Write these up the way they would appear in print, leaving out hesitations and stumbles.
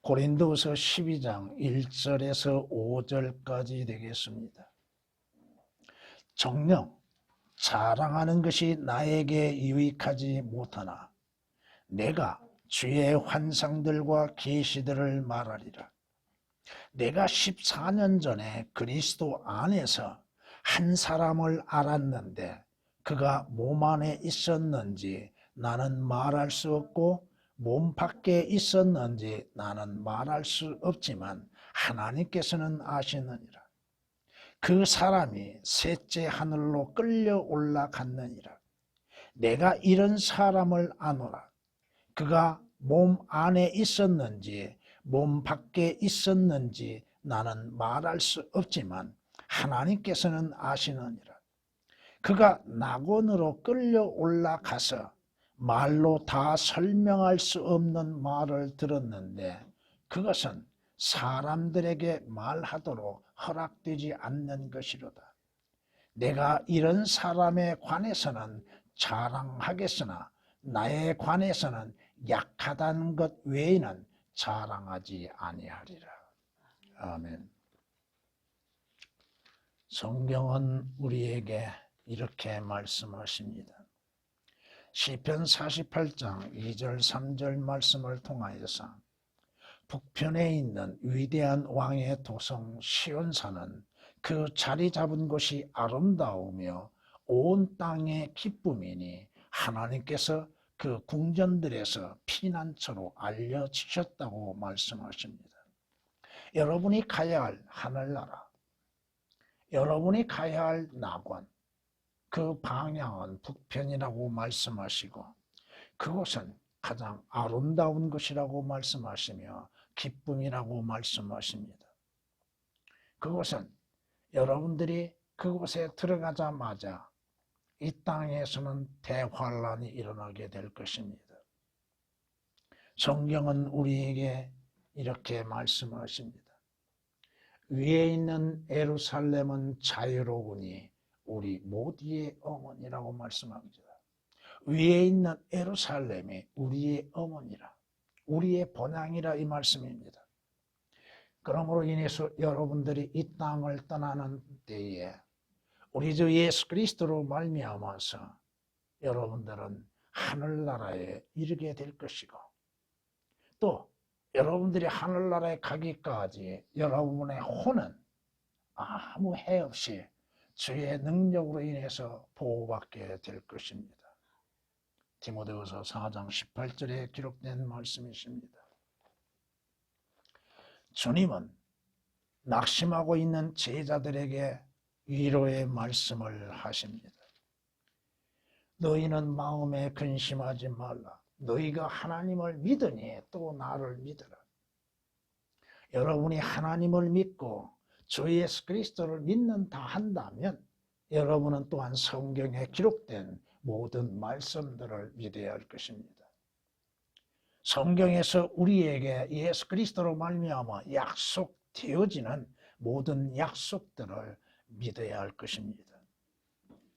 고린도후서 12장 1절에서 5절까지 되겠습니다. 정녕 자랑하는 것이 나에게 유익하지 못하나 내가 주의 환상들과 계시들을 말하리라. 내가 14년 전에 그리스도 안에서 한 사람을 알았는데 그가 몸 안에 있었는지 나는 말할 수 없고 몸 밖에 있었는지 나는 말할 수 없지만 하나님께서는 아시느니라. 그 사람이 셋째 하늘로 끌려 올라갔느니라. 내가 이런 사람을 아노라. 그가 몸 안에 있었는지 몸 밖에 있었는지 나는 말할 수 없지만 하나님께서는 아시느니라. 그가 낙원으로 끌려 올라가서 말로 다 설명할 수 없는 말을 들었는데 그것은 사람들에게 말하도록 허락되지 않는 것이로다. 내가 이런 사람에 관해서는 자랑하겠으나 나에 관해서는 약하다는 것 외에는 자랑하지 아니하리라. 아멘. 성경은 우리에게 이렇게 말씀하십니다. 시편 48장 2절 3절 말씀을 통하여서 북편에 있는 위대한 왕의 도성 시온산은 그 자리 잡은 곳이 아름다우며 온 땅의 기쁨이니 하나님께서 그 궁전들에서 피난처로 알려지셨다고 말씀하십니다. 여러분이 가야 할 하늘나라, 여러분이 가야 할 낙원, 그 방향은 북편이라고 말씀하시고 그곳은 가장 아름다운 것이라고 말씀하시며 기쁨이라고 말씀하십니다. 그곳은 여러분들이 그곳에 들어가자마자 이 땅에서는 대환란이 일어나게 될 것입니다. 성경은 우리에게 이렇게 말씀하십니다. 위에 있는 예루살렘은 자유로우니 우리 모두의 어머니라고 말씀합니다. 위에 있는 예루살렘이 우리의 어머니라, 우리의 본향이라 이 말씀입니다. 그러므로 인해서 여러분들이 이 땅을 떠나는 때에 우리 주 예수 그리스도로 말미암아서 여러분들은 하늘나라에 이르게 될 것이고 또 여러분들이 하늘나라에 가기까지 여러분의 혼은 아무 해 없이 주의 능력으로 인해서 보호받게 될 것입니다. 디모데후서 4장 18절에 기록된 말씀이십니다. 주님은 낙심하고 있는 제자들에게 위로의 말씀을 하십니다. 너희는 마음에 근심하지 말라. 너희가 하나님을 믿으니 또 나를 믿으라. 여러분이 하나님을 믿고 주 예수 그리스도를 믿는다 한다면 여러분은 또한 성경에 기록된 모든 말씀들을 믿어야 할 것입니다. 성경에서 우리에게 예수 그리스도로 말미암아 약속되어지는 모든 약속들을 믿어야 할 것입니다.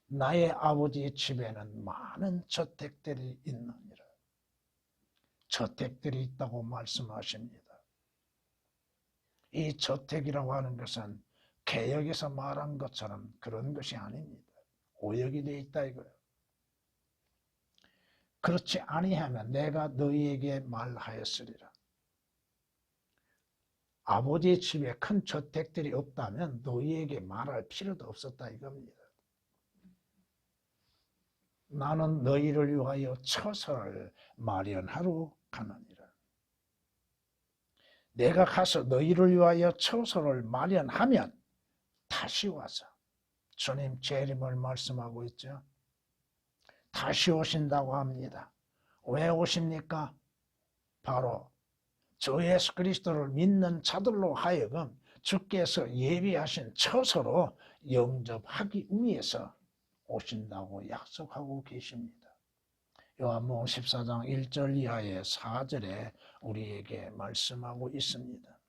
나의 아버지의 집에는 많은 저택들이 있느니라. 저택들이 있다고 말씀하십니다. 이 저택이라고 하는 것은 개역에서 말한 것처럼 그런 것이 아닙니다. 오역이 되어 있다 이거예요. 그렇지 아니하면 내가 너희에게 말하였으리라. 아버지의 집에 큰 저택들이 없다면 너희에게 말할 필요도 없었다 이겁니다. 나는 너희를 위하여 처소를 마련하러 가느니라. 내가 가서 너희를 위하여 처소를 마련하면 다시 와서 주님 재림을 말씀하고 있죠. 다시 오신다고 합니다. 왜 오십니까? 바로 주 예수 그리스도를 믿는 자들로 하여금 주께서 예비하신 처소로 영접하기 위해서 오신다고 약속하고 계십니다. 요한복음 14장 1절 이하의 4절에 우리에게 말씀하고 있습니다.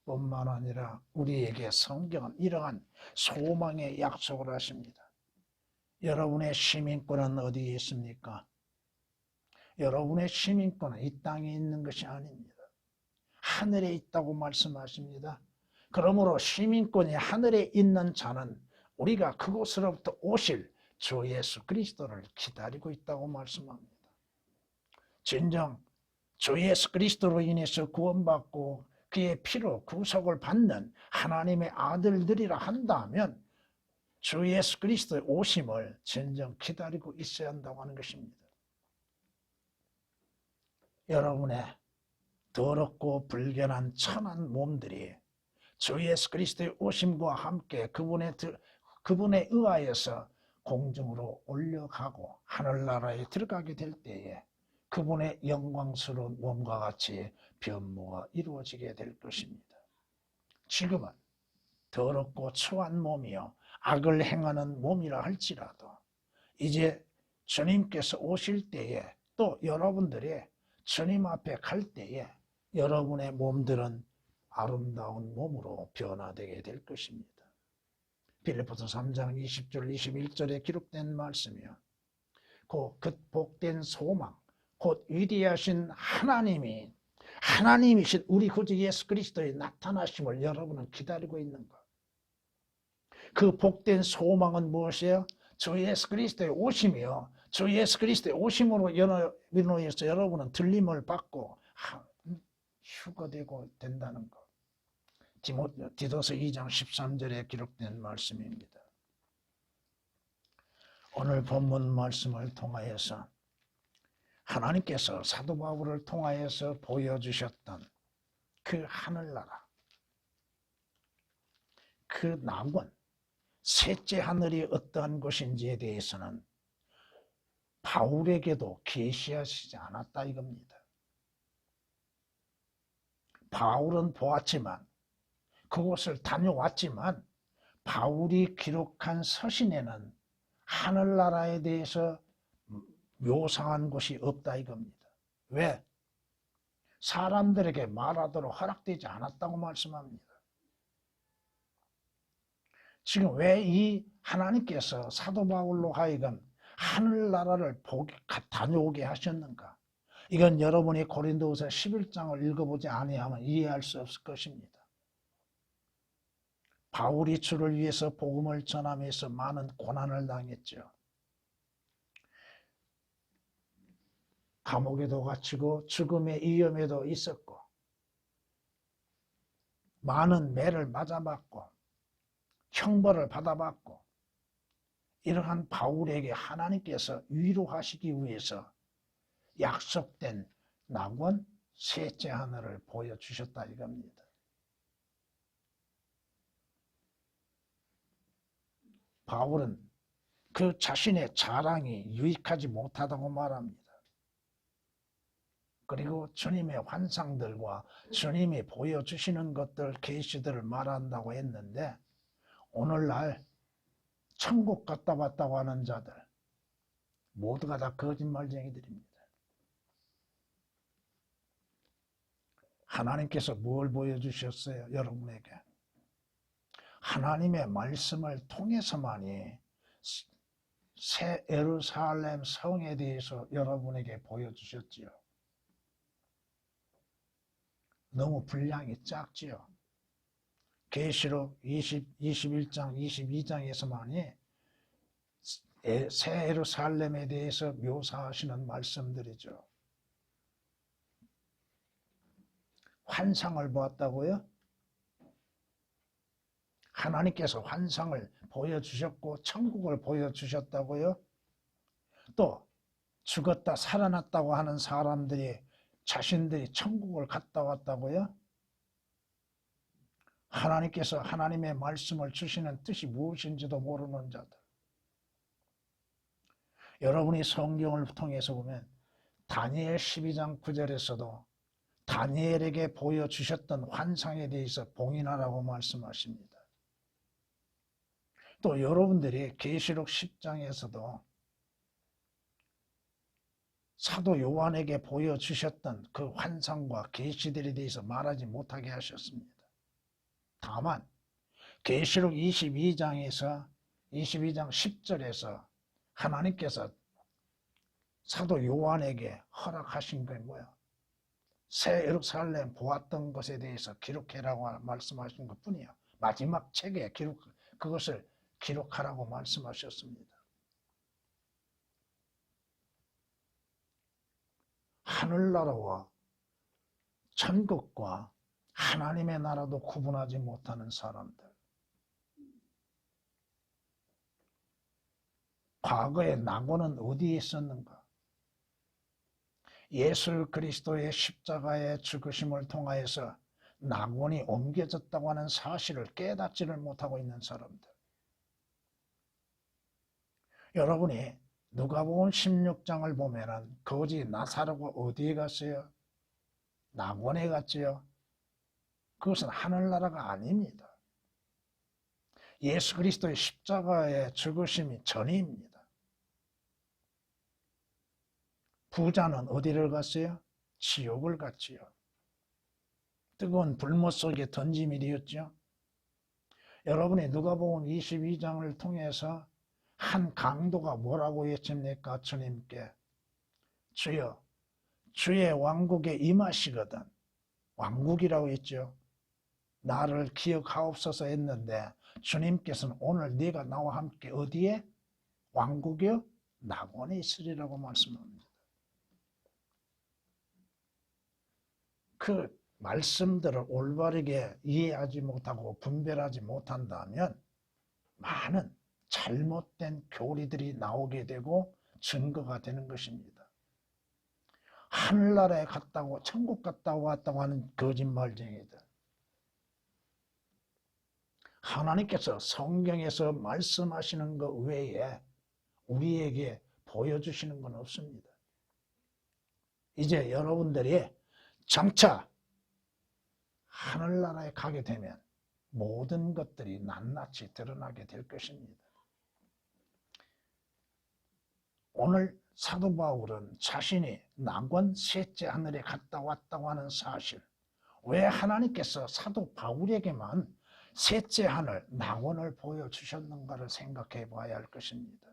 뿐만 아니라 우리에게 성경은 이러한 소망의 약속을 하십니다. 여러분의 시민권은 어디에 있습니까? 여러분의 시민권은 이 땅에 있는 것이 아닙니다. 하늘에 있다고 말씀하십니다. 그러므로 시민권이 하늘에 있는 자는 우리가 그곳으로부터 오실 주 예수 그리스도를 기다리고 있다고 말씀합니다. 진정 주 예수 그리스도로 인해서 구원받고 그의 피로 구속을 받는 하나님의 아들들이라 한다면 주 예수 그리스도의 오심을 진정 기다리고 있어야 한다고 하는 것입니다. 여러분의 더럽고 불결한 천한 몸들이 주 예수 그리스도의 오심과 함께 그분에 의하여서 공중으로 올려가고 하늘나라에 들어가게 될 때에 그분의 영광스러운 몸과 같이 변모가 이루어지게 될 것입니다. 지금은 더럽고 추한 몸이요 악을 행하는 몸이라 할지라도 이제 주님께서 오실 때에 또 여러분들이 주님 앞에 갈 때에 여러분의 몸들은 아름다운 몸으로 변화되게 될 것입니다. 빌립보서 3장 20절 21절에 기록된 말씀이요 그 복된 소망 곧 위대하신 하나님이신 우리 구주 예수 그리스도의 나타나심을 여러분은 기다리고 있는 것. 그 복된 소망은 무엇이에요? 주 예수 그리스도의 오심이요 주 예수 그리스도의 오심으로 인하여서 여러분은 들림을 받고 휴거되고 된다는 것. 디도서 2장 13절에 기록된 말씀입니다. 오늘 본문 말씀을 통하여서 하나님께서 사도 바울을 통하여서 보여주셨던 그 하늘나라, 그 낙원, 셋째 하늘이 어떠한 것인지에 대해서는 바울에게도 계시하시지 않았다 이겁니다. 바울은 보았지만 그곳을 다녀왔지만 바울이 기록한 서신에는 하늘나라에 대해서 묘사한 것이 없다 이겁니다. 왜? 사람들에게 말하도록 허락되지 않았다고 말씀합니다. 지금 왜 이 하나님께서 사도 바울로 하여금 하늘나라를 다녀오게 하셨는가? 이건 여러분이 고린도후서 11장을 읽어보지 아니하면 이해할 수 없을 것입니다. 바울이 주를 위해서 복음을 전하면서 많은 고난을 당했죠. 감옥에도 갇히고 죽음의 위험에도 있었고 많은 매를 맞아봤고 형벌을 받아봤고 이러한 바울에게 하나님께서 위로하시기 위해서 약속된 낙원 셋째 하늘을 보여주셨다 이겁니다. 바울은 그 자신의 자랑이 유익하지 못하다고 말합니다. 그리고 주님의 환상들과 주님이 보여주시는 것들, 계시들을 말한다고 했는데 오늘날 천국 갔다 왔다고 하는 자들 모두가 다 거짓말쟁이들입니다. 하나님께서 뭘 보여주셨어요? 여러분에게. 하나님의 말씀을 통해서만이 새 예루살렘 성에 대해서 여러분에게 보여주셨지요. 너무 분량이 작지요. 계시록 21장, 22장에서만이 새 예루살렘에 대해서 묘사하시는 말씀들이죠. 환상을 보았다고요? 하나님께서 환상을 보여주셨고 천국을 보여주셨다고요? 또 죽었다 살아났다고 하는 사람들이 자신들이 천국을 갔다 왔다고요? 하나님께서 하나님의 말씀을 주시는 뜻이 무엇인지도 모르는 자들. 여러분이 성경을 통해서 보면 다니엘 12장 9절에서도 다니엘에게 보여주셨던 환상에 대해서 봉인하라고 말씀하십니다. 또 여러분들이 계시록 10장에서도 사도 요한에게 보여주셨던 그 환상과 계시들에 대해서 말하지 못하게 하셨습니다. 다만 계시록 22장 10절에서 하나님께서 사도 요한에게 허락하신 게 뭐야? 새 예루살렘 보았던 것에 대해서 기록해라고 말씀하신 것뿐이야. 마지막 책에 그것을 기록하라고 말씀하셨습니다. 하늘나라와 천국과 하나님의 나라도 구분하지 못하는 사람들. 과거에 낙원은 어디에 있었는가? 예수 그리스도의 십자가의 죽으심을 통하여서 낙원이 옮겨졌다고 하는 사실을 깨닫지를 못하고 있는 사람들. 여러분이 누가복음 16장을 보면은 거지 나사로가 어디에 갔어요? 낙원에 갔지요. 그것은 하늘나라가 아닙니다. 예수 그리스도의 십자가의 죽으심이 전입니다. 부자는 어디를 갔어요? 지옥을 갔지요. 뜨거운 불못 속에 던짐이 되었죠. 여러분이 누가복음 22장을 통해서 한 강도가 뭐라고 외칩니까? 주님께 주여 주의 왕국에 임하시거든. 왕국이라고 했죠. 나를 기억하옵소서 했는데 주님께서는 오늘 네가 나와 함께 어디에? 왕국이요? 낙원에 있으리라고 말씀합니다. 그 말씀들을 올바르게 이해하지 못하고 분별하지 못한다면 많은 잘못된 교리들이 나오게 되고 증거가 되는 것입니다. 하늘나라에 갔다고 천국 갔다고 왔다고 하는 거짓말쟁이들. 하나님께서 성경에서 말씀하시는 것 외에 우리에게 보여주시는 건 없습니다. 이제 여러분들이 장차 하늘나라에 가게 되면 모든 것들이 낱낱이 드러나게 될 것입니다. 오늘 사도 바울은 자신이 낙원 셋째 하늘에 갔다 왔다고 하는 사실, 왜 하나님께서 사도 바울에게만 셋째 하늘, 낙원을 보여주셨는가를 생각해 봐야 할 것입니다.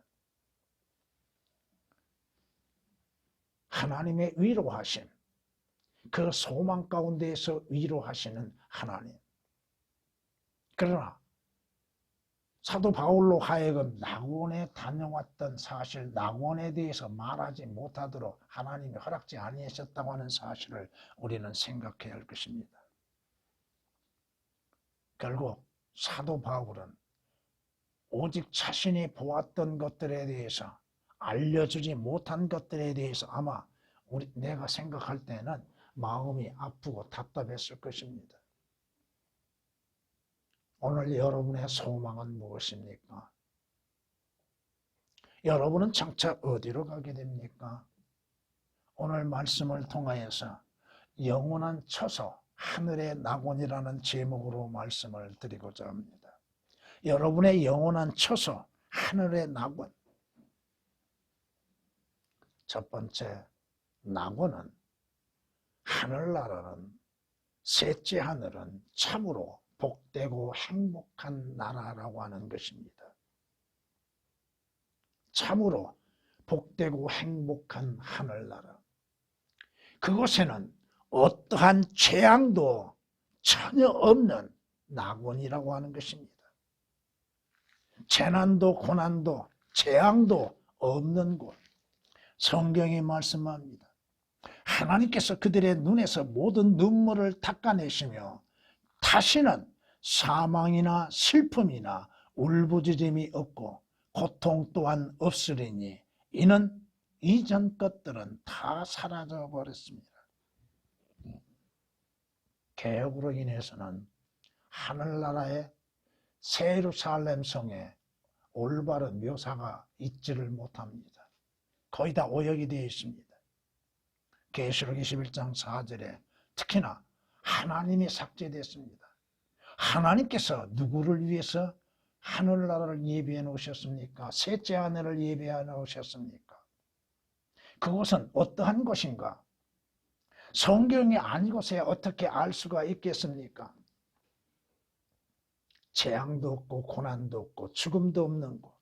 하나님의 위로하심, 그 소망 가운데에서 위로하시는 하나님. 그러나 사도 바울로 하여금 낙원에 다녀왔던 사실, 낙원에 대해서 말하지 못하도록 하나님이 허락지 아니하셨다고 하는 사실을 우리는 생각해야 할 것입니다. 결국 사도 바울은 오직 자신이 보았던 것들에 대해서 알려주지 못한 것들에 대해서 아마 내가 생각할 때는 마음이 아프고 답답했을 것입니다. 오늘 여러분의 소망은 무엇입니까? 여러분은 장차 어디로 가게 됩니까? 오늘 말씀을 통하여서 영원한 처소, 하늘의 낙원이라는 제목으로 말씀을 드리고자 합니다. 여러분의 영원한 처소, 하늘의 낙원. 첫 번째, 낙원은, 하늘나라는, 셋째 하늘은 참으로 복되고 행복한 나라라고 하는 것입니다. 참으로 복되고 행복한 하늘나라. 그곳에는 어떠한 재앙도 전혀 없는 낙원이라고 하는 것입니다. 재난도 고난도 재앙도 없는 곳. 성경이 말씀합니다. 하나님께서 그들의 눈에서 모든 눈물을 닦아내시며 다시는 사망이나 슬픔이나 울부짖음이 없고 고통 또한 없으리니 이는 이전 것들은 다 사라져 버렸습니다. 개혁으로 인해서는 하늘나라의 새 예루살렘 성에 올바른 묘사가 있지를 못합니다. 거의 다 오역이 되어 있습니다. 계시록 21장 4절에 특히나 하나님이 삭제됐습니다. 하나님께서 누구를 위해서 하늘나라를 예비해 놓으셨습니까? 셋째 하늘을 예비해 놓으셨습니까? 그것은 어떠한 것인가? 성경이 아니고서야 어떻게 알 수가 있겠습니까? 재앙도 없고 고난도 없고 죽음도 없는 곳.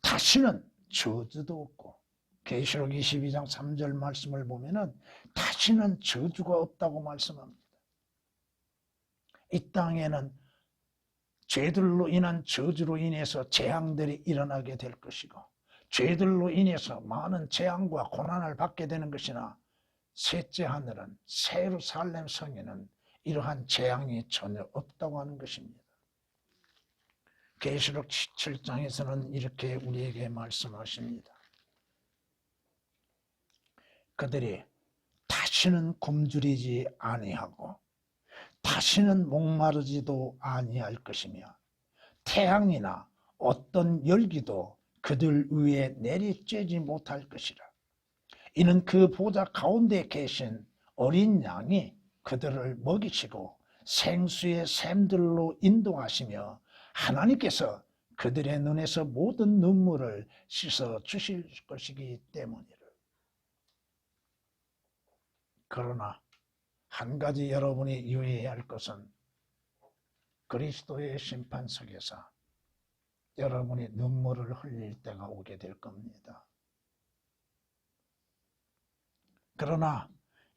다시는 저주도 없고 계시록 22장 3절 말씀을 보면은 다시는 저주가 없다고 말씀합니다. 이 땅에는 죄들로 인한 저주로 인해서 재앙들이 일어나게 될 것이고 죄들로 인해서 많은 재앙과 고난을 받게 되는 것이나 셋째 하늘은 새 예루살렘 성에는 이러한 재앙이 전혀 없다고 하는 것입니다. 계시록 7장에서는 이렇게 우리에게 말씀하십니다. 그들이 다시는 굶주리지 아니하고 다시는 목마르지도 아니할 것이며 태양이나 어떤 열기도 그들 위에 내리쬐지 못할 것이라. 이는 그 보좌 가운데 계신 어린 양이 그들을 먹이시고 생수의 샘들로 인도하시며 하나님께서 그들의 눈에서 모든 눈물을 씻어 주실 것이기 때문이라. 그러나 한 가지 여러분이 유의해야 할 것은 그리스도의 심판석에서 여러분이 눈물을 흘릴 때가 오게 될 겁니다. 그러나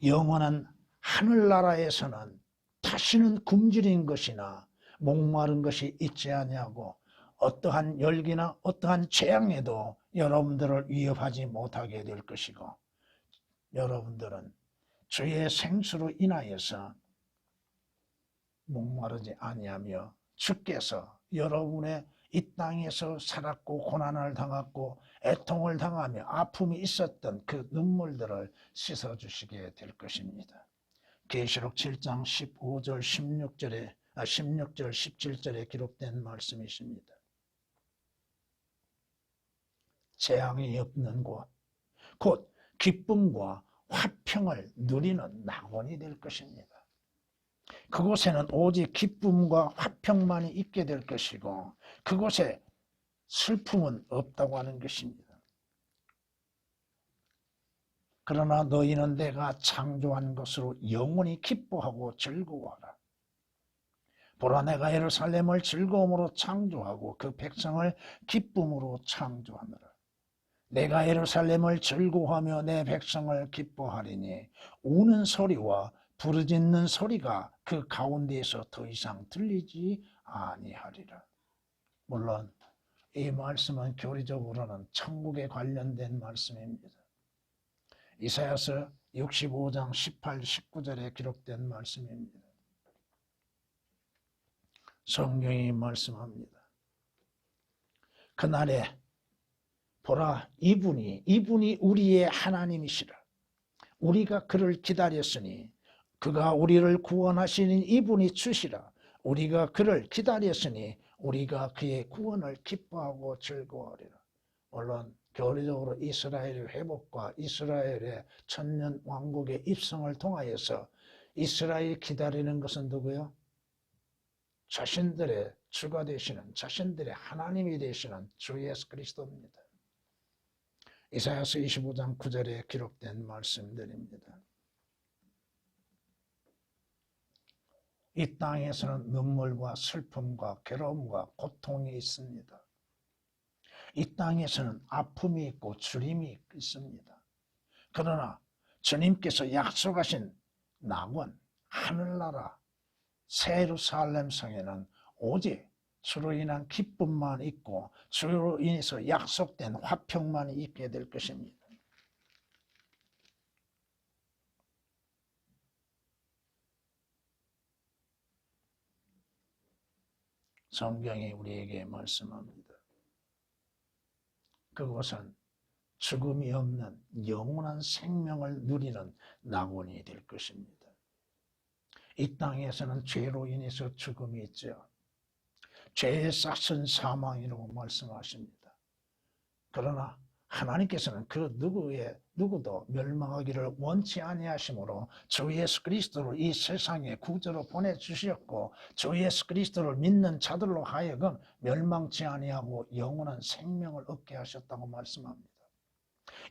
영원한 하늘나라에서는 다시는 굶주린 것이나 목마른 것이 있지 아니하고 어떠한 열기나 어떠한 재앙에도 여러분들을 위협하지 못하게 될 것이고 여러분들은 주의 생수로 인하여서 목마르지 아니하며 주께서 여러분의 이 땅에서 살았고 고난을 당했고 애통을 당하며 아픔이 있었던 그 눈물들을 씻어주시게 될 것입니다. 계시록 7장 15절 16절 17절에 기록된 말씀이십니다. 재앙이 없는 곳, 곧 기쁨과 화평을 누리는 낙원이 될 것입니다. 그곳에는 오직 기쁨과 화평만이 있게 될 것이고 그곳에 슬픔은 없다고 하는 것입니다. 그러나 너희는 내가 창조한 것으로 영원히 기뻐하고 즐거워하라. 보라, 내가 예루살렘을 즐거움으로 창조하고 그 백성을 기쁨으로 창조하노라. 내가 예루살렘을 즐거워하며 내 백성을 기뻐하리니 우는 소리와 부르짖는 소리가 그 가운데에서 더 이상 들리지 아니하리라. 물론 이 말씀은 교리적으로는 천국에 관련된 말씀입니다. 이사야서 65장 18, 19절에 기록된 말씀입니다. 성경이 말씀합니다. 그날에 보라, 이분이 우리의 하나님이시라. 우리가 그를 기다렸으니 그가 우리를 구원하시는 이분이 주시라. 우리가 그를 기다렸으니 우리가 그의 구원을 기뻐하고 즐거워하리라. 물론 교리적으로 이스라엘의 회복과 이스라엘의 천년 왕국의 입성을 통하여서 이스라엘이 기다리는 것은 누구요? 자신들의 주가 되시는, 자신들의 하나님이 되시는 주 예수 그리스도입니다. 이사야서 25장 9절에 기록된 말씀들입니다. 이 땅에서는 눈물과 슬픔과 괴로움과 고통이 있습니다. 이 땅에서는 아픔이 있고 주림이 있습니다. 그러나 주님께서 약속하신 낙원, 하늘나라, 새 예루살렘 성에는 오직 주로 인한 기쁨만 있고 주로 인해서 약속된 화평만 있게 될 것입니다. 성경이 우리에게 말씀합니다. 그것은 죽음이 없는 영원한 생명을 누리는 낙원이 될 것입니다. 이 땅에서는 죄로 인해서 죽음이 있죠. 죄의 싹은 사망이라고 말씀하십니다. 그러나 하나님께서는 그 누구도 멸망하기를 원치 아니하심으로 주 예수 그리스도를 이 세상에 구주로 보내주셨고 주 예수 그리스도를 믿는 자들로 하여금 멸망치 아니하고 영원한 생명을 얻게 하셨다고 말씀합니다.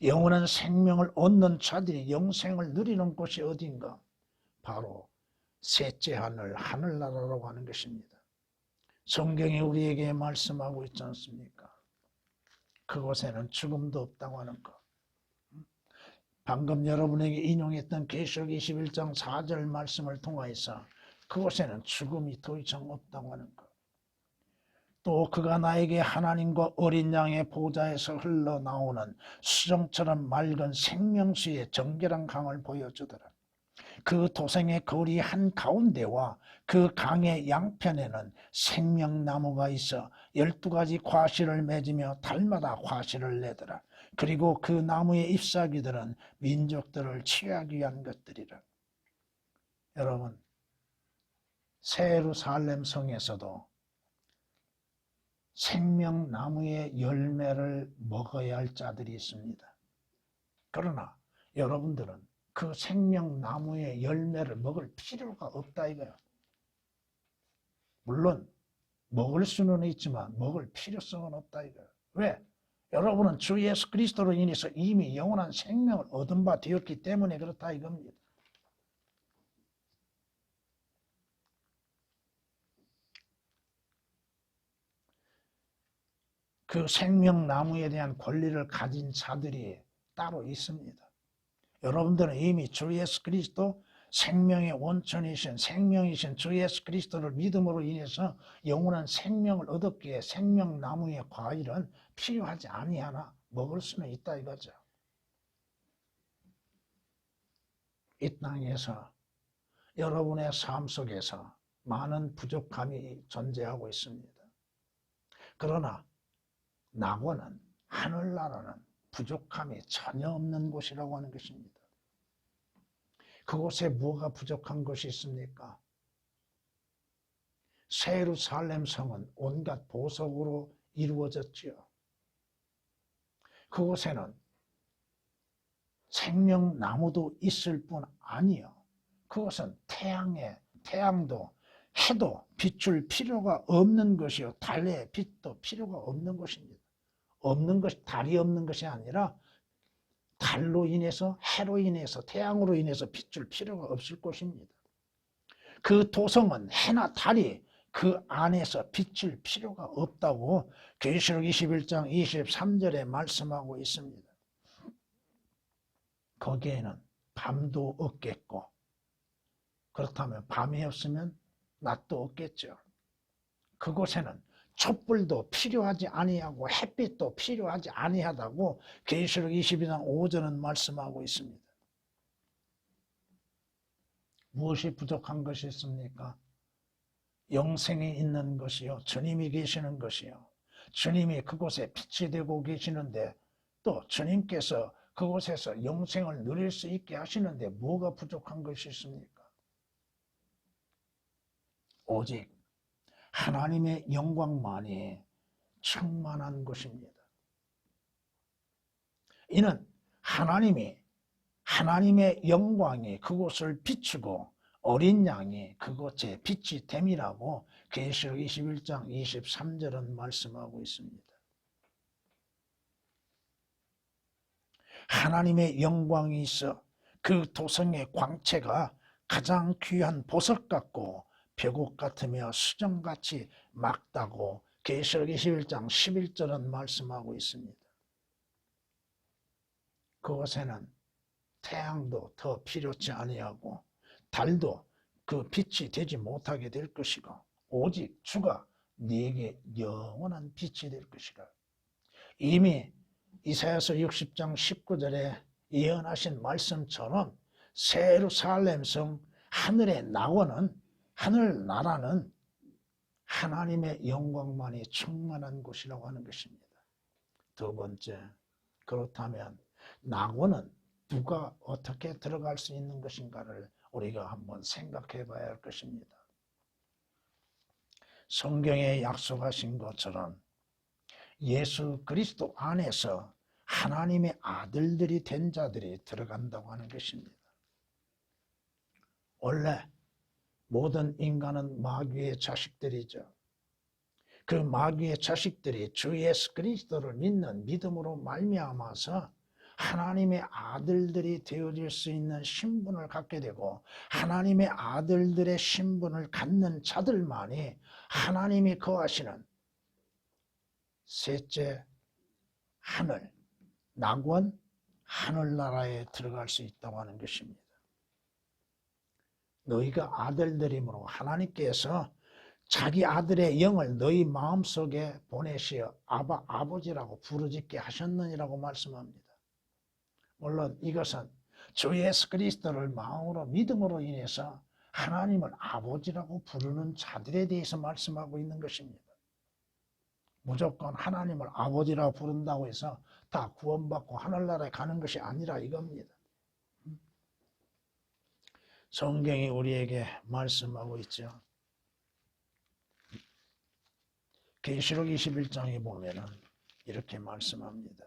영원한 생명을 얻는 자들이 영생을 누리는 곳이 어딘가? 바로 셋째 하늘, 하늘나라라고 하는 것입니다. 성경이 우리에게 말씀하고 있지 않습니까? 그곳에는 죽음도 없다고 하는 것, 방금 여러분에게 인용했던 계시록 21장 4절 말씀을 통하여서 그곳에는 죽음이 더 이상 없다고 하는 것. 또 그가 나에게 하나님과 어린 양의 보좌에서 흘러나오는 수정처럼 맑은 생명수의 정결한 강을 보여주더라. 그 도생의 거리 한가운데와 그 강의 양편에는 생명나무가 있어 12가지 과실을 맺으며 달마다 과실을 내더라. 그리고 그 나무의 잎사귀들은 민족들을 치유하기 위한 것들이라. 여러분, 새 예루살렘 성에서도 생명나무의 열매를 먹어야 할 자들이 있습니다. 그러나 여러분들은 그 생명나무의 열매를 먹을 필요가 없다 이거예요. 물론 먹을 수는 있지만 먹을 필요성은 없다 이거예요. 왜? 여러분은 주 예수 그리스도로 인해서 이미 영원한 생명을 얻은 바 되었기 때문에 그렇다 이겁니다. 그 생명나무에 대한 권리를 가진 자들이 따로 있습니다. 여러분들은 이미 주 예수 그리스도 생명의 원천이신 생명이신 주 예수 그리스도를 믿음으로 인해서 영원한 생명을 얻었기에 생명나무의 과일은 필요하지 아니하나 먹을 수는 있다 이거죠. 이 땅에서 여러분의 삶 속에서 많은 부족함이 존재하고 있습니다. 그러나 낙원은, 하늘나라는 부족함이 전혀 없는 곳이라고 하는 것입니다. 그곳에 뭐가 부족한 것이 있습니까? 새 예루살렘 성은 온갖 보석으로 이루어졌지요. 그곳에는 생명나무도 있을 뿐 아니요. 그것은 태양도 해도 비출 필요가 없는 것이요. 달의 빛도 필요가 없는 것입니다. 달이 없는 것이 아니라 달로 인해서, 해로 인해서, 태양으로 인해서 비출 필요가 없을 것입니다. 그 도성은 해나 달이 그 안에서 비칠 필요가 없다고 계시록 21장 23절에 말씀하고 있습니다. 거기에는 밤도 없겠고, 그렇다면 밤이 없으면 낮도 없겠죠. 그곳에는 촛불도 필요하지 아니하고 햇빛도 필요하지 아니하다고 계시록 22장 5절은 말씀하고 있습니다. 무엇이 부족한 것이 있습니까? 영생이 있는 것이요, 주님이 계시는 것이요, 주님이 그곳에 빛이 되고 계시는데 또 주님께서 그곳에서 영생을 누릴 수 있게 하시는데 뭐가 부족한 것이 있습니까? 오직 하나님의 영광만이 충만한 것입니다. 이는 하나님의 영광이 그곳을 비추고 어린 양이 그곳에 빛이 됨이라고 계시록 21장 23절은 말씀하고 있습니다. 하나님의 영광이 있어 그 도성의 광채가 가장 귀한 보석 같고 벽옥 같으며 수정같이 맑다고 계시록 21장 11절은 말씀하고 있습니다. 그곳에는 태양도 더 필요치 아니하고 달도 그 빛이 되지 못하게 될 것이고 오직 주가 네게 영원한 빛이 될 것이라. 이미 이사야서 60장 19절에 예언하신 말씀처럼 새 예루살렘 성 하늘의 낙원은, 하늘나라는 하나님의 영광만이 충만한 곳이라고 하는 것입니다. 두 번째, 그렇다면 낙원은 누가 어떻게 들어갈 수 있는 것인가를 우리가 한번 생각해 봐야 할 것입니다. 성경에 약속하신 것처럼 예수 그리스도 안에서 하나님의 아들들이 된 자들이 들어간다고 하는 것입니다. 원래 모든 인간은 마귀의 자식들이죠. 그 마귀의 자식들이 주 예수 그리스도를 믿는 믿음으로 말미암아서 하나님의 아들들이 되어질 수 있는 신분을 갖게 되고 하나님의 아들들의 신분을 갖는 자들만이 하나님이 거하시는 셋째 하늘, 낙원, 하늘나라에 들어갈 수 있다고 하는 것입니다. 너희가 아들들이므로 하나님께서 자기 아들의 영을 너희 마음속에 보내시어 아바 아버지라고 부르짖게 하셨느니라고 말씀합니다. 물론 이것은 주 예수 그리스도를 마음으로 믿음으로 인해서 하나님을 아버지라고 부르는 자들에 대해서 말씀하고 있는 것입니다. 무조건 하나님을 아버지라고 부른다고 해서 다 구원받고 하늘나라에 가는 것이 아니라 이겁니다. 성경이 우리에게 말씀하고 있죠. 계시록 21장에 보면은 이렇게 말씀합니다.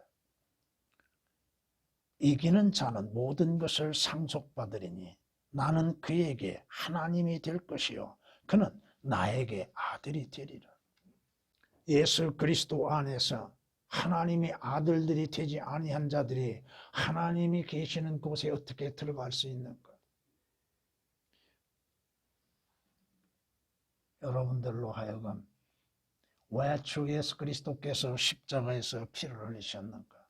이기는 자는 모든 것을 상속받으리니 나는 그에게 하나님이 될 것이요 그는 나에게 아들이 되리라. 예수 그리스도 안에서 하나님의 아들들이 되지 아니한 자들이 하나님이 계시는 곳에 어떻게 들어갈 수 있는가? 여러분들로 하여금 왜 주 예수 그리스도께서 십자가에서 피를 흘리셨는가?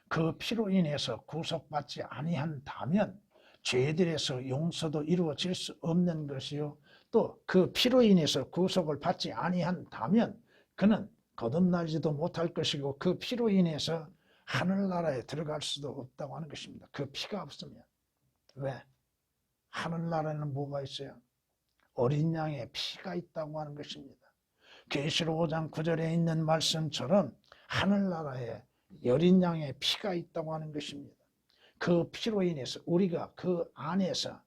그 피로 인해서 구속받지 아니한다면 죄들에서 용서도 이루어질 수 없는 것이요 또 그 피로 인해서 구속을 받지 아니한다면 그는 거듭나지도 못할 것이고 그 피로 인해서 하늘나라에 들어갈 수도 없다고 하는 것입니다. 그 피가 없으면. 왜? 하늘나라에는 뭐가 있어요? 어린 양의 피가 있다고 하는 것입니다. 계시록 5장 9절에 있는 말씀처럼 하늘나라에 어린 양의 피가 있다고 하는 것입니다. 그 피로 인해서 우리가 그 안에서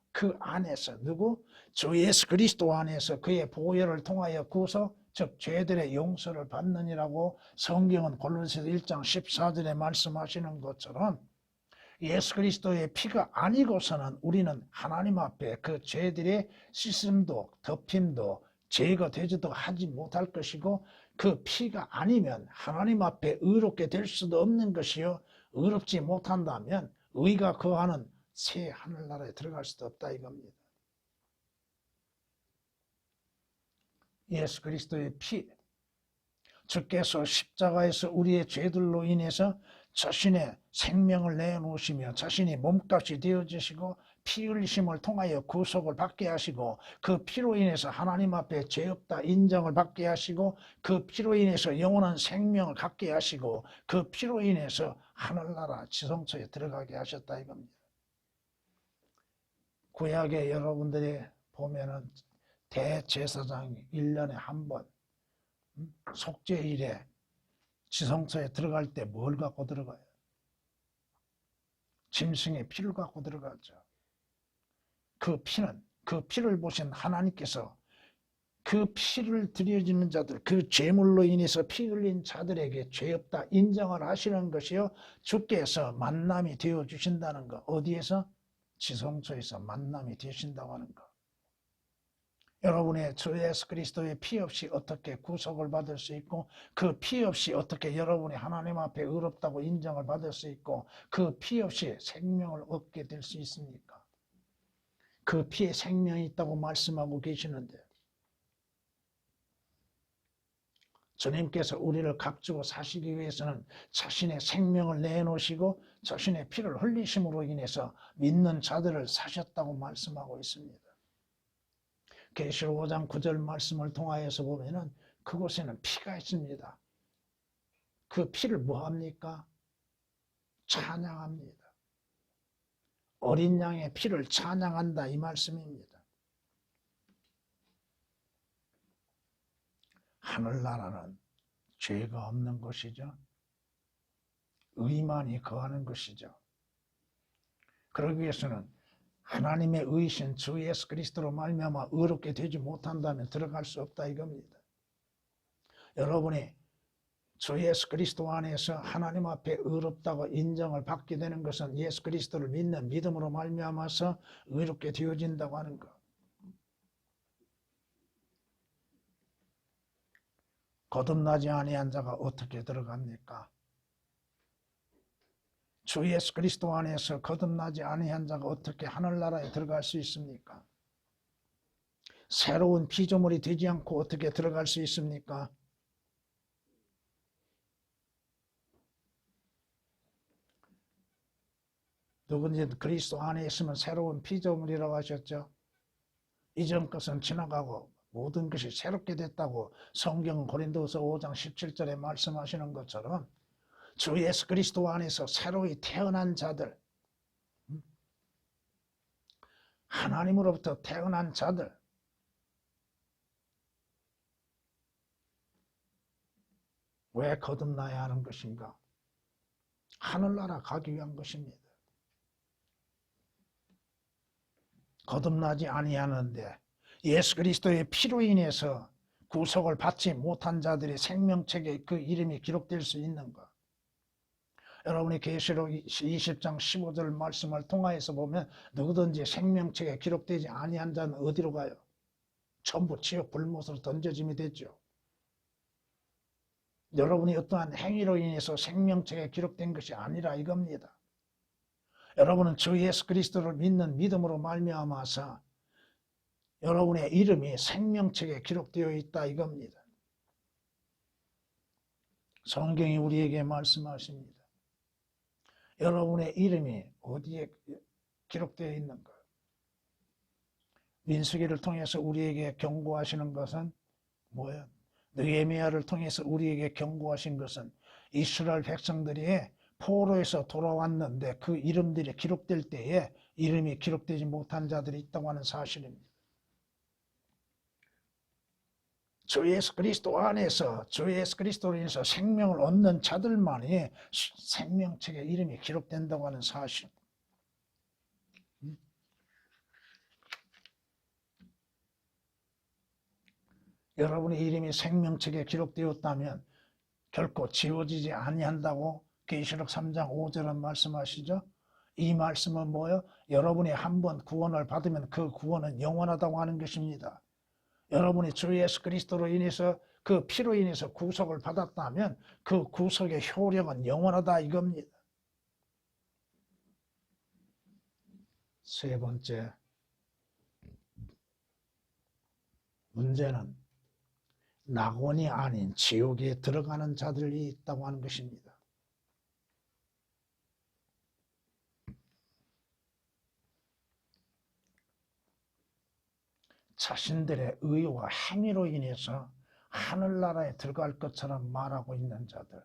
누구? 주 예수 그리스도 안에서 그의 보혈을 통하여 구속, 즉 죄들의 용서를 받느니라고 성경은 골로새서 1장 14절에 말씀하시는 것처럼 예수 그리스도의 피가 아니고서는 우리는 하나님 앞에 그 죄들의 씻음도 덮임도 제거되지도 하지 못할 것이고 그 피가 아니면 하나님 앞에 의롭게 될 수도 없는 것이요 의롭지 못한다면 의가 거하는 새 하늘나라에 들어갈 수도 없다 이겁니다. 예수 그리스도의 피, 주께서 십자가에서 우리의 죄들로 인해서 자신의 생명을 내놓으시며 자신이 몸값이 되어주시고 피 흘리심을 통하여 구속을 받게 하시고 그 피로 인해서 하나님 앞에 죄 없다 인정을 받게 하시고 그 피로 인해서 영원한 생명을 갖게 하시고 그 피로 인해서 하늘나라 지성소에 들어가게 하셨다 이겁니다. 구약에 여러분들이 보면은 대제사장이 1년에 한 번 속죄일에 지성소에 들어갈 때 뭘 갖고 들어가요? 짐승의 피를 갖고 들어가죠. 그 피를 보신 하나님께서 그 피를 드려지는 자들, 그 죄물로 인해서 피 흘린 자들에게 죄 없다 인정을 하시는 것이요. 주께서 만남이 되어 주신다는 것. 어디에서? 지성소에서 만남이 되신다고 하는 것. 여러분의 주 예수 그리스도의 피 없이 어떻게 구속을 받을 수 있고 그 피 없이 어떻게 여러분이 하나님 앞에 의롭다고 인정을 받을 수 있고 그 피 없이 생명을 얻게 될 수 있습니까? 그 피에 생명이 있다고 말씀하고 계시는데 주님께서 우리를 값주고 사시기 위해서는 자신의 생명을 내놓으시고 자신의 피를 흘리심으로 인해서 믿는 자들을 사셨다고 말씀하고 있습니다. 계시록 5장 9절 말씀을 통하여서 보면은 그곳에는 피가 있습니다. 그 피를 뭐 합니까? 찬양합니다. 어린 양의 피를 찬양한다 이 말씀입니다. 하늘나라는 죄가 없는 곳이죠. 의만이 거하는 것이죠. 그러기 위해서는 하나님의 의신 주 예수 그리스도로 말미암아 의롭게 되지 못한다면 들어갈 수 없다 이겁니다. 여러분이 주 예수 그리스도 안에서 하나님 앞에 의롭다고 인정을 받게 되는 것은 예수 그리스도를 믿는 믿음으로 말미암아서 의롭게 되어진다고 하는 것. 거듭나지 아니한 자가 어떻게 들어갑니까? 주 예수 그리스도 안에서 거듭나지 아니한 자가 어떻게 하늘나라에 들어갈 수 있습니까? 새로운 피조물이 되지 않고 어떻게 들어갈 수 있습니까? 누구든지 그리스도 안에 있으면 새로운 피조물이라고 하셨죠. 이전 것은 지나가고 모든 것이 새롭게 됐다고 성경 고린도서 5장 17절에 말씀하시는 것처럼 주 예수 그리스도 안에서 새로이 태어난 자들, 하나님으로부터 태어난 자들, 왜 거듭나야 하는 것인가? 하늘나라 가기 위한 것입니다. 거듭나지 아니하는데 예수 그리스도의 피로 인해서 구속을 받지 못한 자들의 생명책에 그 이름이 기록될 수 있는가? 여러분이 계시록 20장 15절 말씀을 통하여서 보면 누구든지 생명책에 기록되지 아니한 자는 어디로 가요? 전부 지옥 불못으로 던져짐이 되죠. 여러분이 어떠한 행위로 인해서 생명책에 기록된 것이 아니라 이겁니다. 여러분은 주 예수 그리스도를 믿는 믿음으로 말미암아서 여러분의 이름이 생명책에 기록되어 있다 이겁니다. 성경이 우리에게 말씀하십니다. 여러분의 이름이 어디에 기록되어 있는가? 민수기를 통해서 우리에게 경고하시는 것은 뭐예요? 느헤미야를 통해서 우리에게 경고하신 것은 이스라엘 백성들이 포로에서 돌아왔는데 그 이름들이 기록될 때에 이름이 기록되지 못한 자들이 있다고 하는 사실입니다. 주 예수 그리스도 안에서 주 예수 그리스도로 인해서 생명을 얻는 자들만이 생명책에 이름이 기록된다고 하는 사실. 여러분의 이름이 생명책에 기록되었다면 결코 지워지지 아니한다고 계시록 3장 5절은 말씀하시죠. 이 말씀은 뭐예요? 여러분이 한번 구원을 받으면 그 구원은 영원하다고 하는 것입니다. 여러분이 주 예수 그리스도로 인해서 그 피로 인해서 구속을 받았다면 그 구속의 효력은 영원하다 이겁니다. 세 번째 문제는 낙원이 아닌 지옥에 들어가는 자들이 있다고 하는 것입니다. 자신들의 의와 행위로 인해서 하늘나라에 들어갈 것처럼 말하고 있는 자들,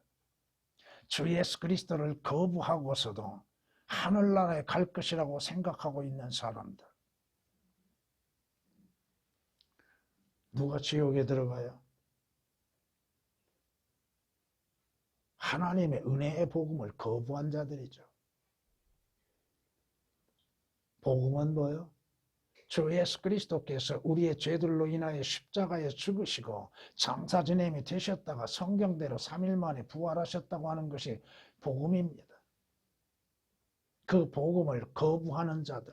주 예수 그리스도를 거부하고서도 하늘나라에 갈 것이라고 생각하고 있는 사람들. 누가 지옥에 들어가요? 하나님의 은혜의 복음을 거부한 자들이죠. 복음은 뭐예요? 주 예수 그리스도께서 우리의 죄들로 인하여 십자가에 죽으시고 장사 지냄이 되셨다가 성경대로 3일 만에 부활하셨다고 하는 것이 복음입니다. 그 복음을 거부하는 자들,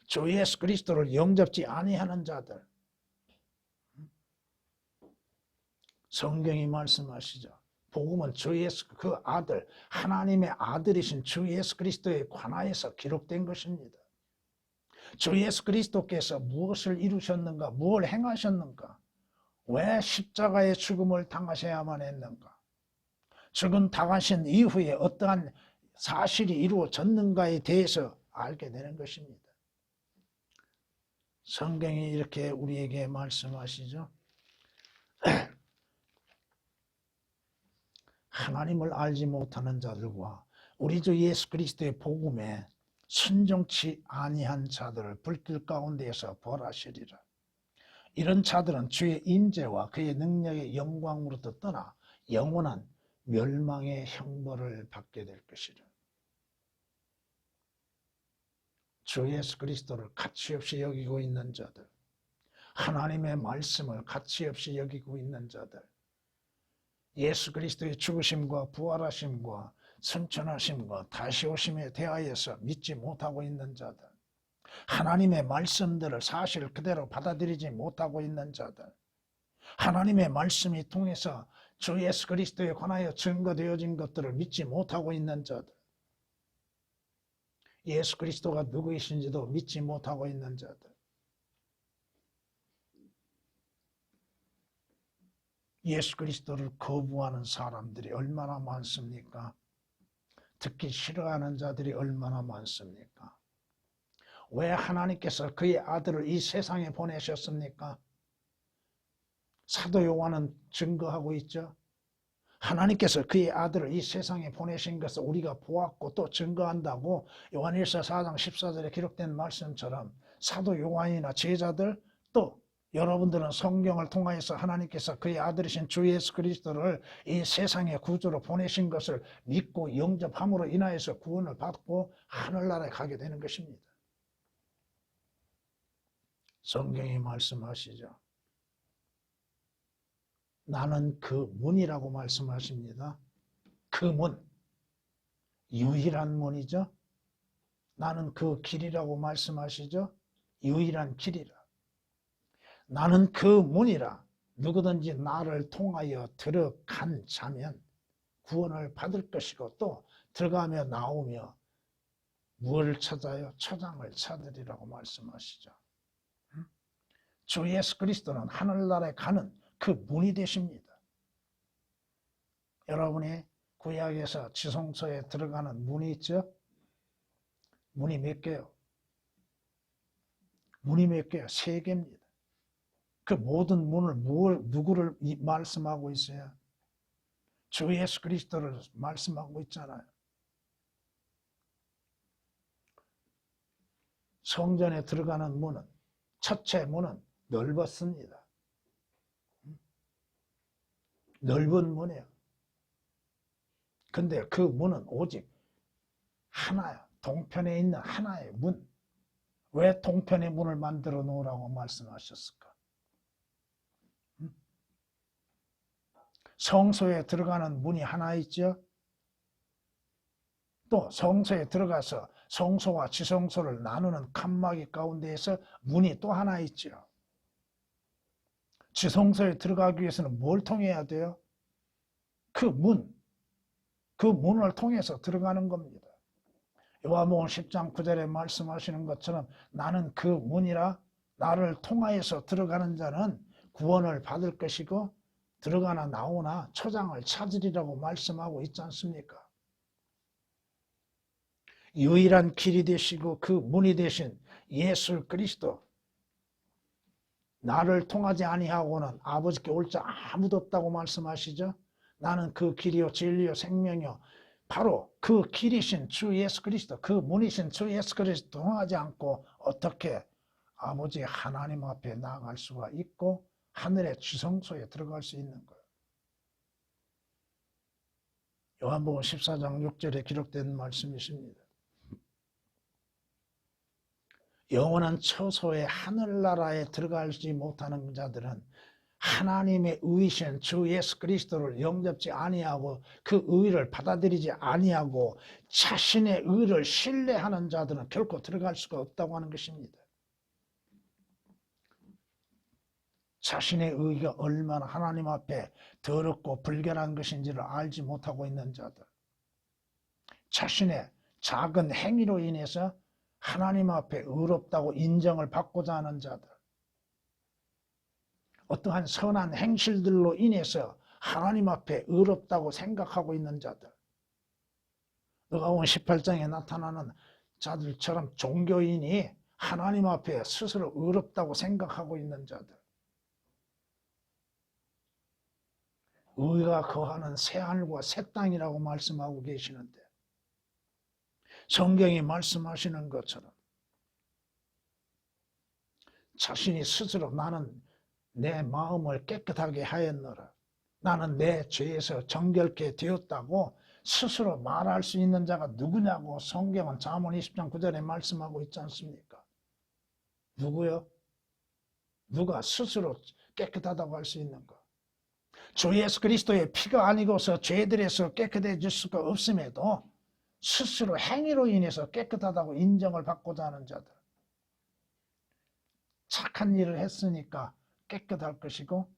주 예수 그리스도를 영접지 아니하는 자들, 성경이 말씀하시죠. 복음은 주 예수 그 아들, 하나님의 아들이신 주 예수 그리스도에 관하여서 기록된 것입니다. 주 예수 그리스도께서 무엇을 이루셨는가? 무엇을 행하셨는가? 왜 십자가의 죽음을 당하셔야만 했는가? 죽음 당하신 이후에 어떠한 사실이 이루어졌는가에 대해서 알게 되는 것입니다. 성경이 이렇게 우리에게 말씀하시죠. 하나님을 알지 못하는 자들과 우리 주 예수 그리스도의 복음에 순종치 아니한 자들을 불길 가운데에서 벌하시리라. 이런 자들은 주의 인재와 그의 능력의 영광으로부터 떠나 영원한 멸망의 형벌을 받게 될 것이라. 주 예수 그리스도를 가치없이 여기고 있는 자들, 하나님의 말씀을 가치없이 여기고 있는 자들, 예수 그리스도의 죽으심과 부활하심과 승천하심과 다시 오심에 대하여서 믿지 못하고 있는 자들, 하나님의 말씀들을 사실 그대로 받아들이지 못하고 있는 자들, 하나님의 말씀이 통해서 주 예수 그리스도에 관하여 증거되어진 것들을 믿지 못하고 있는 자들, 예수 그리스도가 누구이신지도 믿지 못하고 있는 자들, 예수 그리스도를 거부하는 사람들이 얼마나 많습니까? 듣기 싫어하는 자들이 얼마나 많습니까? 왜 하나님께서 그의 아들을 이 세상에 보내셨습니까? 사도 요한은 증거하고 있죠. 하나님께서 그의 아들을 이 세상에 보내신 것을 우리가 보았고 또 증거한다고 요한일서 4장 14절에 기록된 말씀처럼 사도 요한이나 제자들 또 여러분들은 성경을 통하여서 하나님께서 그의 아들이신 주 예수 그리스도를 이 세상의 구주로 보내신 것을 믿고 영접함으로 인하여서 구원을 받고 하늘나라에 가게 되는 것입니다. 성경이 말씀하시죠. 나는 그 문이라고 말씀하십니다. 그 문, 유일한 문이죠. 나는 그 길이라고 말씀하시죠. 유일한 길이라. 나는 그 문이라. 누구든지 나를 통하여 들어간 자면 구원을 받을 것이고 또 들어가며 나오며 무엇을 찾아요? 초장을 찾으리라고 말씀하시죠. 주 예수 그리스도는 하늘나라에 가는 그 문이 되십니다. 여러분이 구약에서 지성소에 들어가는 문이 있죠? 문이 몇 개요? 문이 몇 개요? 3개입니다. 그 모든 문을 누구를 말씀하고 있어요? 주 예수 그리스도를 말씀하고 있잖아요. 성전에 들어가는 문은 첫째 문은 넓었습니다. 넓은 문이에요. 근데 그 문은 오직 하나야. 동편에 있는 하나의 문. 왜 동편의 문을 만들어 놓으라고 말씀하셨을까? 성소에 들어가는 문이 하나 있죠. 또 성소에 들어가서 성소와 지성소를 나누는 칸막이 가운데에서 문이 또 하나 있죠. 지성소에 들어가기 위해서는 뭘 통해야 돼요? 그 문을 통해서 들어가는 겁니다. 요한복음 10장 9절에 말씀하시는 것처럼 나는 그 문이라 나를 통하여서 들어가는 자는 구원을 받을 것이고 들어가나 나오나 초장을 찾으리라고 말씀하고 있지 않습니까? 유일한 길이 되시고 그 문이 되신 예수 그리스도, 나를 통하지 아니하고는 아버지께 올 자 아무도 없다고 말씀하시죠. 나는 그 길이요 진리요 생명이요, 바로 그 길이신 주 예수 그리스도, 그 문이신 주 예수 그리스도 통하지 않고 어떻게 아버지 하나님 앞에 나아갈 수가 있고 하늘의 지성소에 들어갈 수 있는 거예요. 요한복음 14장 6절에 기록된 말씀이십니다. 영원한 처소의 하늘나라에 들어가지 못하는 자들은 하나님의 의이신 주 예수 그리스도를 영접지 아니하고 그 의를 받아들이지 아니하고 자신의 의를 신뢰하는 자들은 결코 들어갈 수가 없다고 하는 것입니다. 자신의 의가 얼마나 하나님 앞에 더럽고 불결한 것인지를 알지 못하고 있는 자들, 자신의 작은 행위로 인해서 하나님 앞에 의롭다고 인정을 받고자 하는 자들, 어떠한 선한 행실들로 인해서 하나님 앞에 의롭다고 생각하고 있는 자들, 누가복음 18장에 나타나는 자들처럼 종교인이 하나님 앞에 스스로 의롭다고 생각하고 있는 자들, 의가 거하는 새하늘과 새 땅이라고 말씀하고 계시는데 성경이 말씀하시는 것처럼 자신이 스스로 나는 내 마음을 깨끗하게 하였노라, 나는 내 죄에서 정결케 되었다고 스스로 말할 수 있는 자가 누구냐고 성경은 잠언 20장 9절에 말씀하고 있지 않습니까? 누구요? 누가 스스로 깨끗하다고 할 수 있는 거? 주 예수 그리스도의 피가 아니고서 죄들에서 깨끗해질 수가 없음에도 스스로 행위로 인해서 깨끗하다고 인정을 받고자 하는 자들, 착한 일을 했으니까 깨끗할 것이고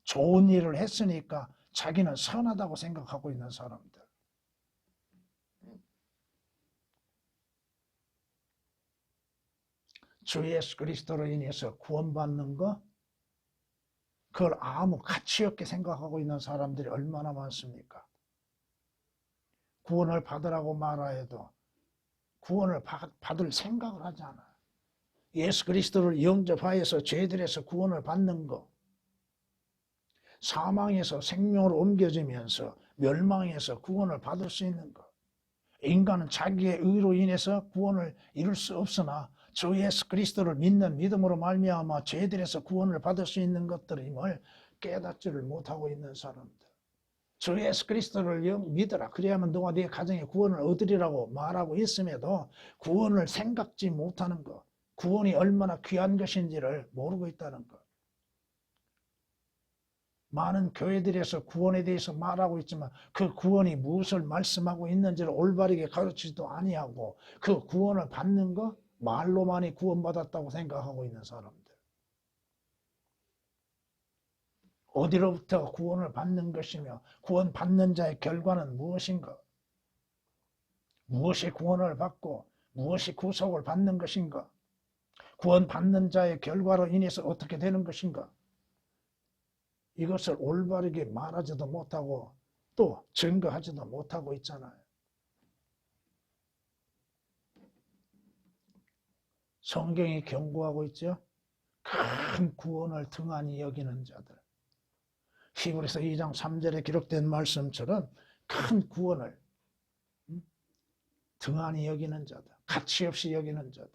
좋은 일을 했으니까 자기는 선하다고 생각하고 있는 사람들, 주 예수 그리스도로 인해서 구원받는 거, 그걸 아무 가치 없게 생각하고 있는 사람들이 얼마나 많습니까? 구원을 받으라고 말하여도 구원을 받을 생각을 하지 않아요. 예수 그리스도를 영접하여서 죄들에서 구원을 받는 것, 사망에서 생명으로 옮겨지면서 멸망에서 구원을 받을 수 있는 것. 인간은 자기의 의로 인해서 구원을 이룰 수 없으나 주 예수 그리스도를 믿는 믿음으로 말미암아 죄들에서 구원을 받을 수 있는 것들임을 깨닫지를 못하고 있는 사람들. 주 예수 그리스도를 믿어라. 그래야만 너가 네 가정에 구원을 얻으리라고 말하고 있음에도 구원을 생각지 못하는 것, 구원이 얼마나 귀한 것인지를 모르고 있다는 것. 많은 교회들에서 구원에 대해서 말하고 있지만 그 구원이 무엇을 말씀하고 있는지를 올바르게 가르치지도 아니하고 그 구원을 받는 거 말로만이 구원받았다고 생각하고 있는 사람들. 어디로부터 구원을 받는 것이며 구원받는 자의 결과는 무엇인가? 무엇이 구원을 받고 무엇이 구속을 받는 것인가? 구원받는 자의 결과로 인해서 어떻게 되는 것인가? 이것을 올바르게 말하지도 못하고 또 증거하지도 못하고 있잖아요. 성경이 경고하고 있죠. 큰 구원을 등한히 여기는 자들. 히브리서 2장 3절에 기록된 말씀처럼 큰 구원을 등한히 여기는 자들, 가치 없이 여기는 자들.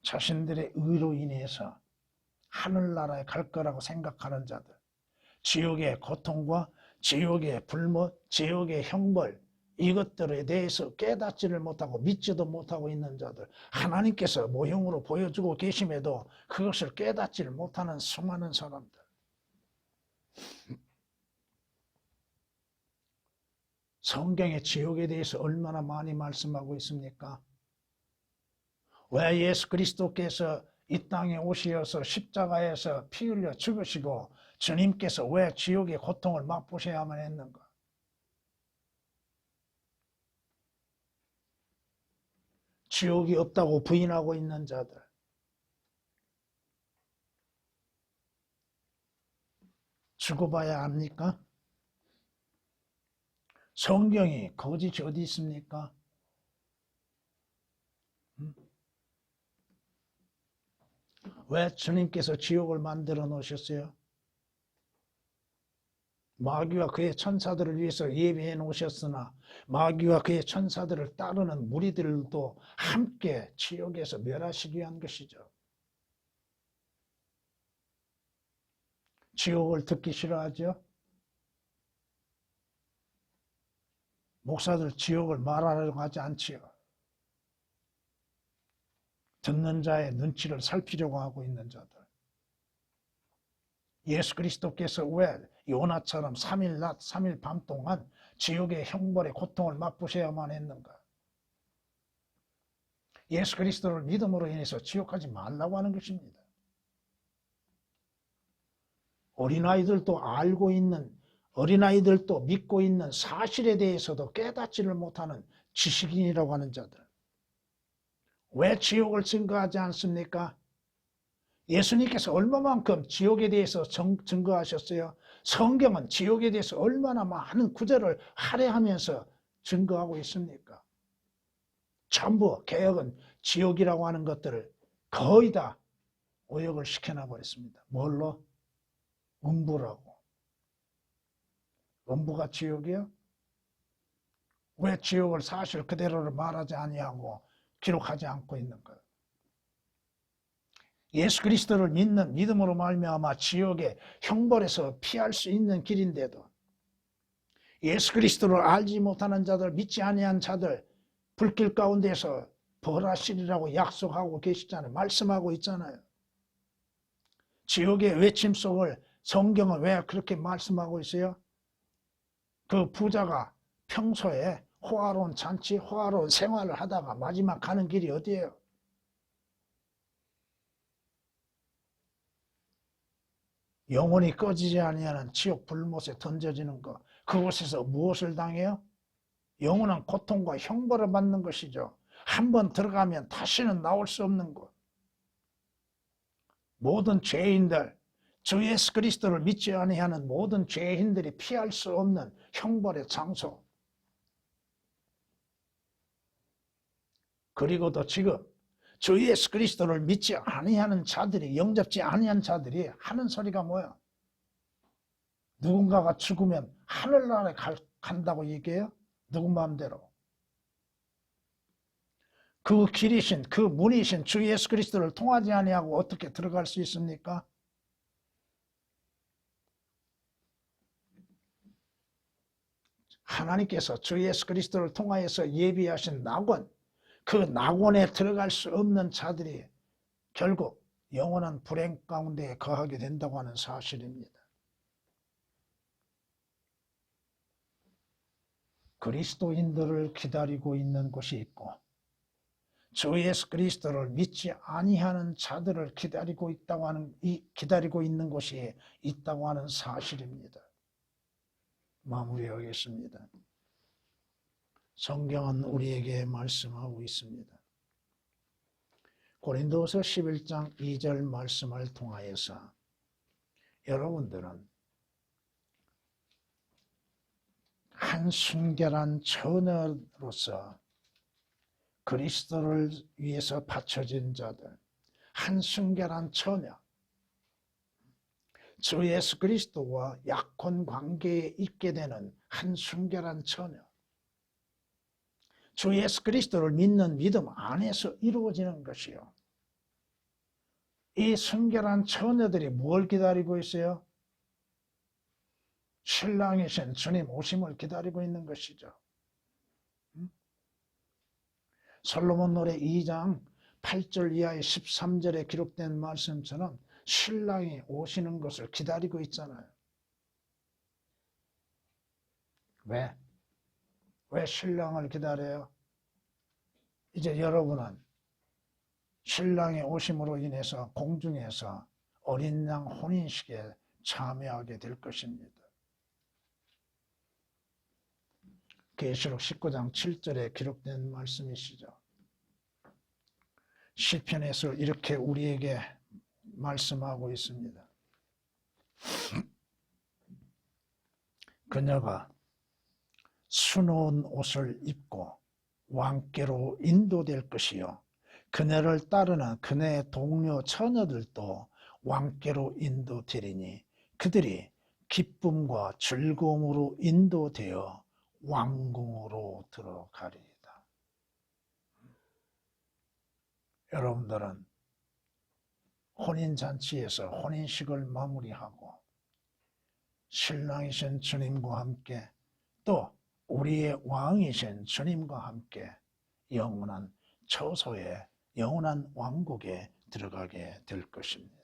자신들의 의로 인해서 하늘나라에 갈 거라고 생각하는 자들, 지옥의 고통과 지옥의 불못, 지옥의 형벌, 이것들에 대해서 깨닫지를 못하고 믿지도 못하고 있는 자들, 하나님께서 모형으로 보여주고 계심에도 그것을 깨닫지를 못하는 수많은 사람들. 성경의 지옥에 대해서 얼마나 많이 말씀하고 있습니까? 왜 예수 그리스도께서 이 땅에 오시어서 십자가에서 피 흘려 죽으시고 주님께서 왜 지옥의 고통을 맛보셔야만 했는가? 지옥이 없다고 부인하고 있는 자들, 죽어봐야 합니까? 성경이 거짓이 어디 있습니까? 왜 주님께서 지옥을 만들어 놓으셨어요? 마귀와 그의 천사들을 위해서 예비해 놓으셨으나 마귀와 그의 천사들을 따르는 무리들도 함께 지옥에서 멸하시기 위한 것이죠. 지옥을 듣기 싫어하죠? 목사들 지옥을 말하려고 하지 않지요. 듣는 자의 눈치를 살피려고 하고 있는 자들. 예수 그리스도께서 왜 요나처럼 3일 낮 3일 밤 동안 지옥의 형벌의 고통을 맛보셔야만 했는가? 예수 그리스도를 믿음으로 인해서 지옥 가지 말라고 하는 것입니다. 어린아이들도 알고 있는, 어린아이들도 믿고 있는 사실에 대해서도 깨닫지를 못하는 지식인이라고 하는 자들. 왜 지옥을 증거하지 않습니까? 예수님께서 얼마만큼 지옥에 대해서 증거하셨어요? 성경은 지옥에 대해서 얼마나 많은 구절을 할애하면서 증거하고 있습니까? 전부 개혁은 지옥이라고 하는 것들을 거의 다 오역을 시켜놔 버렸습니다. 뭘로? 음부라고. 음부가 지옥이요? 왜 지옥을 사실 그대로를 말하지 아니하고 기록하지 않고 있는가? 예수 그리스도를 믿는 믿음으로 말미암아 지옥의 형벌에서 피할 수 있는 길인데도 예수 그리스도를 알지 못하는 자들, 믿지 아니한 자들 불길 가운데서 벌하시리라고 약속하고 계시잖아요. 말씀하고 있잖아요. 지옥의 외침 속을 성경은 왜 그렇게 말씀하고 있어요? 그 부자가 평소에 호화로운 잔치, 호화로운 생활을 하다가 마지막 가는 길이 어디예요? 영원히 꺼지지 아니하는 지옥 불못에 던져지는 것. 그곳에서 무엇을 당해요? 영원한 고통과 형벌을 받는 것이죠. 한번 들어가면 다시는 나올 수 없는 곳. 모든 죄인들, 주 예수 그리스도를 믿지 아니하는 모든 죄인들이 피할 수 없는 형벌의 장소. 그리고도 지금 주 예수 그리스도를 믿지 아니하는 자들이, 영접지 아니한 자들이 하는 소리가 뭐야? 누군가가 죽으면 하늘나라에 간다고 얘기해요? 누구 마음대로. 그 길이신, 그 문이신 주 예수 그리스도를 통하지 아니하고 어떻게 들어갈 수 있습니까? 하나님께서 주 예수 그리스도를 통하여서 예비하신 낙원, 그 낙원에 들어갈 수 없는 자들이 결국 영원한 불행 가운데 거하게 된다고 하는 사실입니다. 그리스도인들을 기다리고 있는 곳이 있고 주 예수 그리스도를 믿지 아니하는 자들을 기다리고 있는 곳이 있다고 하는 사실입니다. 마무리하겠습니다. 성경은 우리에게 말씀하고 있습니다. 고린도서 11장 2절 말씀을 통하여서 여러분들은 한 순결한 처녀로서 그리스도를 위해서 바쳐진 자들, 한 순결한 처녀, 주 예수 그리스도와 약혼 관계에 있게 되는 한 순결한 처녀, 주 예수 그리스도를 믿는 믿음 안에서 이루어지는 것이요. 이 순결한 처녀들이 뭘 기다리고 있어요? 신랑이신 주님 오심을 기다리고 있는 것이죠. 솔로몬 노래 2장 8절 이하의 13절에 기록된 말씀처럼 신랑이 오시는 것을 기다리고 있잖아요. 왜? 왜 신랑을 기다려요? 이제 여러분은 신랑의 오심으로 인해서 공중에서 어린 양 혼인식에 참여하게 될 것입니다. 계시록 19장 7절에 기록된 말씀이시죠. 시편에서 이렇게 우리에게 말씀하고 있습니다. 그녀가 수놓은 옷을 입고 왕께로 인도될 것이요 그녀를 따르는 그녀의 동료 처녀들도 왕께로 인도되리니 그들이 기쁨과 즐거움으로 인도되어 왕궁으로 들어가리이다. 여러분들은 혼인잔치에서 혼인식을 마무리하고 신랑이신 주님과 함께 또 우리의 왕이신 주님과 함께 영원한 처소에 영원한 왕국에 들어가게 될 것입니다.